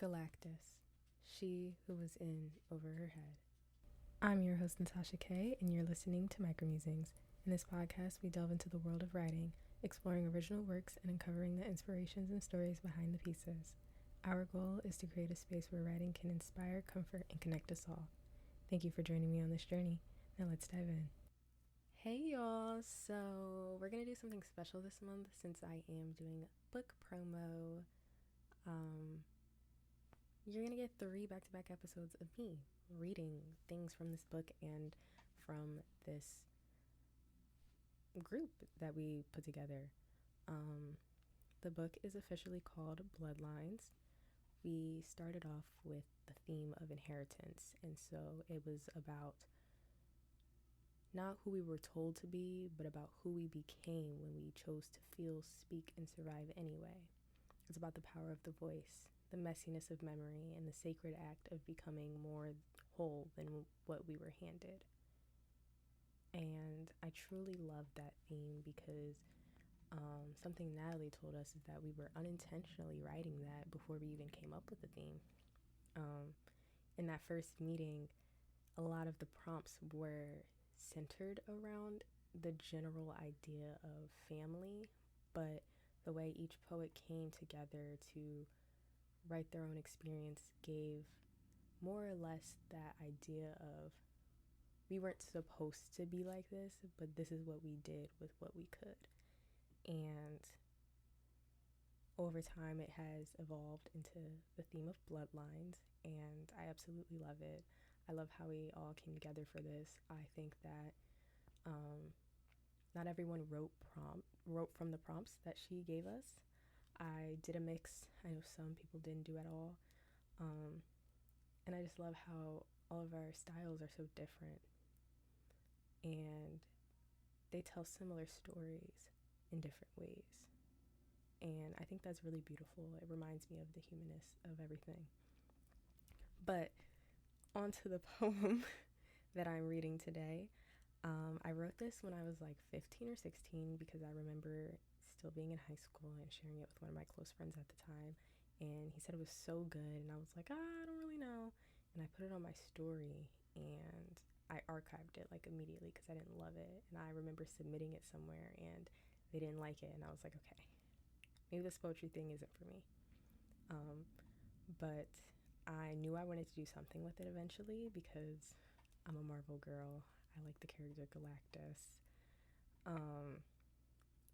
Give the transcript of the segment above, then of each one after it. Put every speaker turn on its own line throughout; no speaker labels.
Galactus, she who was in over her head. I'm your host, Natasha K, and you're listening to Micromusings. In this podcast, we delve into the world of writing, exploring original works and uncovering the inspirations and stories behind the pieces. Our goal is to create a space where writing can inspire, comfort, and connect us all. Thank you for joining me on this journey. Now let's dive in. Hey y'all, so we're going to do something special this month since I am doing book promo. You're going to get 3 back-to-back episodes of me reading things from this book and from this group that we put together. The book is officially called Bloodlines. We started off with the theme of inheritance, and so it was about not who we were told to be, but about who we became when we chose to feel, speak, and survive anyway. It's about the power of the voice, the messiness of memory, and the sacred act of becoming more whole than what we were handed. And I truly love that theme because something Natalie told us is that we were unintentionally writing that before we even came up with the theme. In that first meeting, a lot of the prompts were centered around the general idea of family, but the way each poet came together to write their own experience gave more or less that idea of we weren't supposed to be like this, but this is what we did with what we could. And over time it has evolved into the theme of bloodlines, and I absolutely love it. I love how we all came together for this. I think that not everyone wrote from the prompts that she gave us. I did a mix. I know some people didn't do at all. And I just love how all of our styles are so different. And they tell similar stories in different ways. And I think that's really beautiful. It reminds me of the humanness of everything. But onto the poem that I'm reading today. I wrote this when I was like 15 or 16 because I remember still being in high school and sharing it with one of my close friends at the time. And he said it was so good. And I was like, I don't really know. And I put it on my story and I archived it like immediately because I didn't love it. And I remember submitting it somewhere and they didn't like it. And I was like, okay, maybe this poetry thing isn't for me. But I knew I wanted to do something with it eventually because I'm a Marvel girl. I like the character Galactus.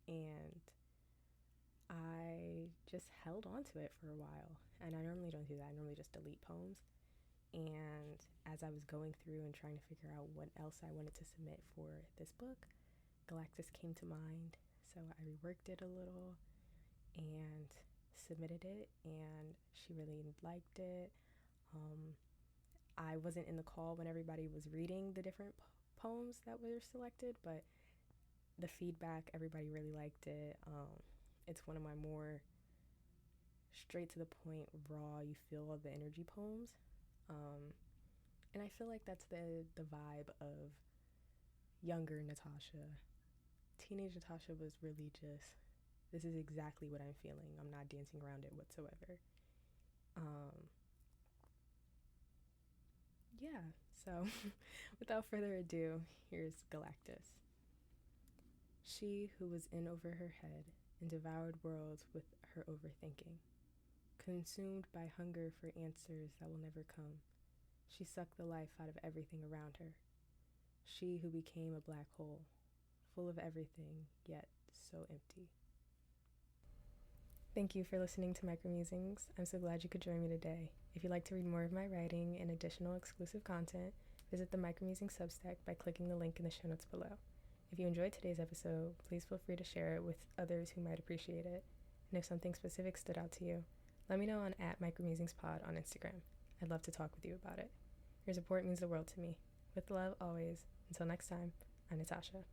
And I just held on to it for a while. And I normally don't do that. I normally just delete poems. And as I was going through and trying to figure out what else I wanted to submit for this book, Galactus came to mind. So I reworked it a little and submitted it, and she really liked it. I wasn't in the call when everybody was reading the different poems that were selected, but the feedback, everybody really liked it. It's one of my more straight to the point, raw, you feel the energy poems. And I feel like that's the vibe of younger Natasha. Teenage Natasha was really just, this is exactly what I'm feeling. I'm not dancing around it whatsoever. Yeah, so without further ado, here's Galactus. She who was in over her head and devoured worlds with her overthinking, consumed by hunger for answers that will never come, she sucked the life out of everything around her. She who became a black hole, full of everything, yet so empty. Thank you for listening to Micromusings. I'm so glad you could join me today. If you'd like to read more of my writing and additional exclusive content, visit the Micromusings Substack by clicking the link in the show notes below. If you enjoyed today's episode, please feel free to share it with others who might appreciate it. And if something specific stood out to you, let me know on @Micromusingspod on Instagram. I'd love to talk with you about it. Your support means the world to me. With love, always. Until next time, I'm Natasha.